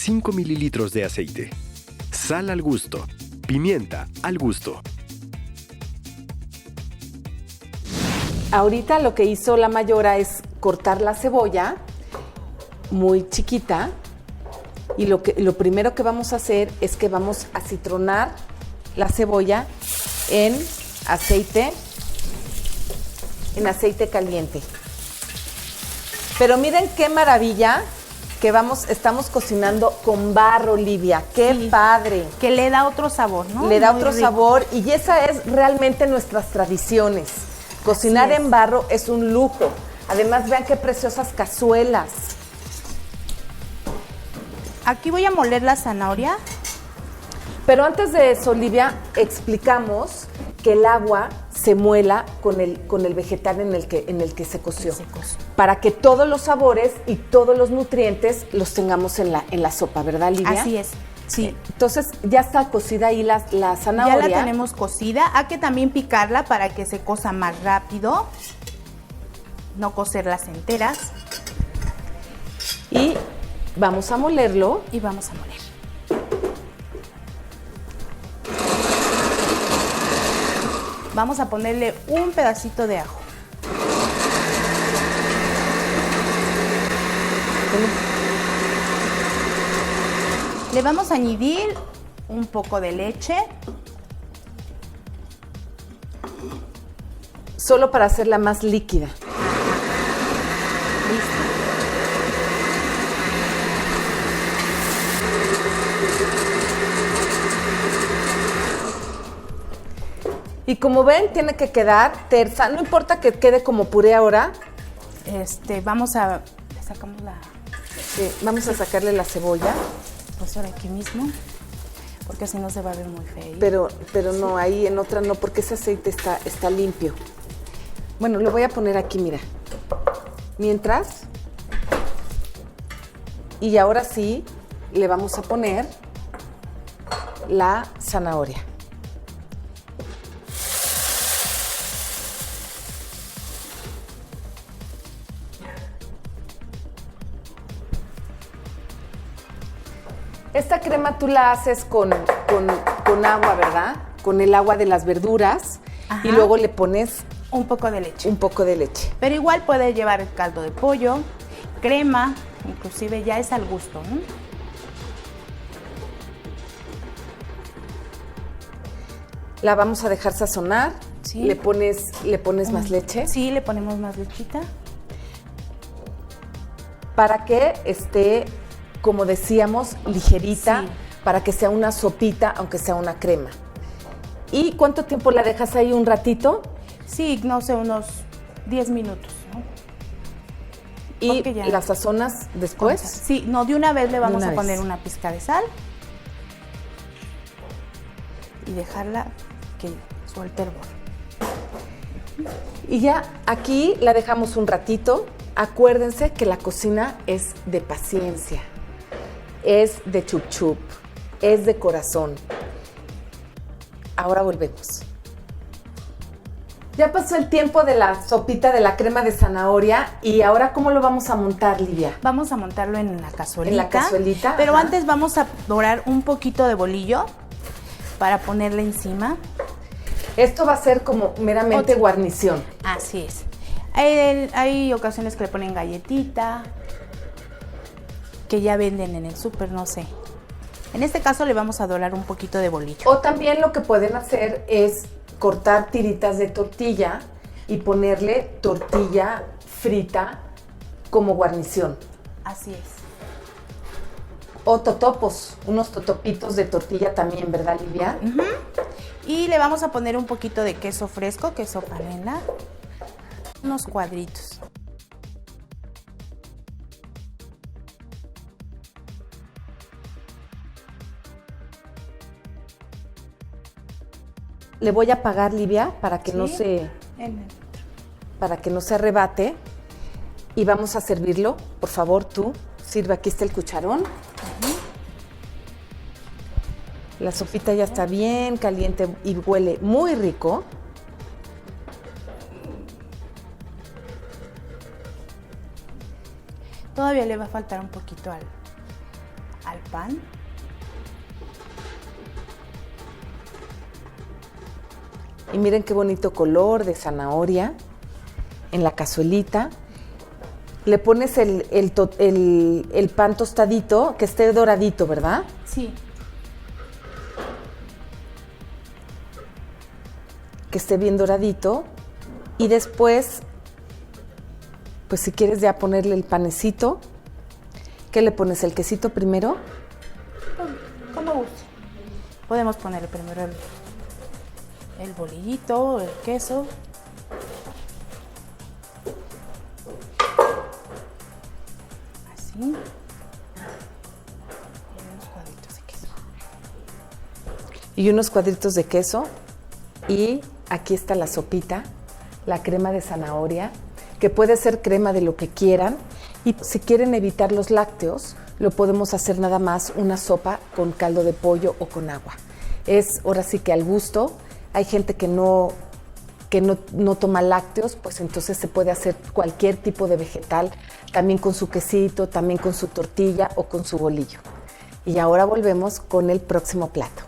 5 mililitros de aceite, sal al gusto, pimienta al gusto. Ahorita lo que hizo la Mayora es cortar la cebolla muy chiquita y lo primero que vamos a hacer es que vamos a citronar la cebolla en aceite caliente. Pero miren qué maravilla que estamos cocinando con barro, Livia. ¡Qué padre! Que le da otro sabor, ¿no? Le da Muy otro rico. sabor y esa es realmente nuestras tradiciones. Cocinar en barro es un lujo. Además, vean qué preciosas cazuelas. Aquí voy a moler la zanahoria. Pero antes de eso, Livia, explicamos que el agua se muela con el vegetal en el que se coció. Para que todos los sabores y todos los nutrientes los tengamos en la sopa, ¿verdad, Livia? Así es, sí. Entonces, ya está cocida ahí la zanahoria. Ya la tenemos cocida. Hay que también picarla para que se cosa más rápido. No cocerlas enteras. Y vamos a molerlo. Y vamos a moler. Vamos a ponerle un pedacito de ajo. Le vamos a añadir un poco de leche. Solo para hacerla más líquida. Listo. Y como ven, tiene que quedar tersa. No importa que quede como puré ahora. Vamos a... Le sacamos la... Sí, vamos a sacarle la cebolla. Pues ahora aquí mismo, porque si no se va a ver muy feo. Pero no, ahí en otra no, porque ese aceite está limpio. Bueno, lo voy a poner aquí, mira. Mientras. Y ahora sí, le vamos a poner la zanahoria. Esta crema tú la haces con agua, ¿verdad? Con el agua de las verduras. Ajá. Y luego le pones un poco de leche. Un poco de leche. Pero igual puede llevar caldo de pollo, crema, inclusive ya es al gusto, ¿no? La vamos a dejar sazonar. Sí. ¿Le pones más leche? Sí, le ponemos más lechita. Para que esté, como decíamos, ligerita, sí. Para que sea una sopita, aunque sea una crema. ¿Y cuánto tiempo la dejas ahí? ¿Un ratito? Sí, no sé, unos 10 minutos, ¿no? ¿Y la sazonas después? Sí, no, de una vez le vamos a poner una pizca de sal y dejarla que suelte el hervor. Y ya aquí la dejamos un ratito. Acuérdense que la cocina es de paciencia, es de chup chup, es de corazón. Ahora volvemos. Ya pasó el tiempo de la sopita de la crema de zanahoria y ahora ¿cómo lo vamos a montar, Livia? Vamos a montarlo en la cazuelita. En la cazuelita. Pero ajá. Antes vamos a dorar un poquito de bolillo para ponerle encima. Esto va a ser como meramente guarnición. Así es. Hay ocasiones que le ponen galletita, que ya venden en el súper, no sé. En este caso le vamos a dorar un poquito de bolillo. O también lo que pueden hacer es cortar tiritas de tortilla y ponerle tortilla frita como guarnición. Así es. O totopos, unos totopitos de tortilla también, ¿verdad, Livia? Uh-huh. Y le vamos a poner un poquito de queso fresco, queso panela, unos cuadritos. Le voy a apagar, Livia, para que no se arrebate. Y vamos a servirlo. Por favor, tú, sirve, aquí está el cucharón. Uh-huh. La sopita ya está bien caliente y huele muy rico. Todavía le va a faltar un poquito al pan. Y miren qué bonito color de zanahoria en la cazuelita. Le pones el pan tostadito, que esté doradito, ¿verdad? Sí. Que esté bien doradito. Y después, pues si quieres ya ponerle el panecito, ¿qué le pones? ¿El quesito primero? Como guste. Podemos ponerle primero el bolillito, el queso. Así. Y unos cuadritos de queso. Y unos cuadritos de queso. Y aquí está la sopita, la crema de zanahoria, que puede ser crema de lo que quieran. Y si quieren evitar los lácteos, lo podemos hacer nada más una sopa con caldo de pollo o con agua. Es ahora sí que al gusto. Hay gente que no toma lácteos, pues entonces se puede hacer cualquier tipo de vegetal, también con su quesito, también con su tortilla o con su bolillo. Y ahora volvemos con el próximo plato.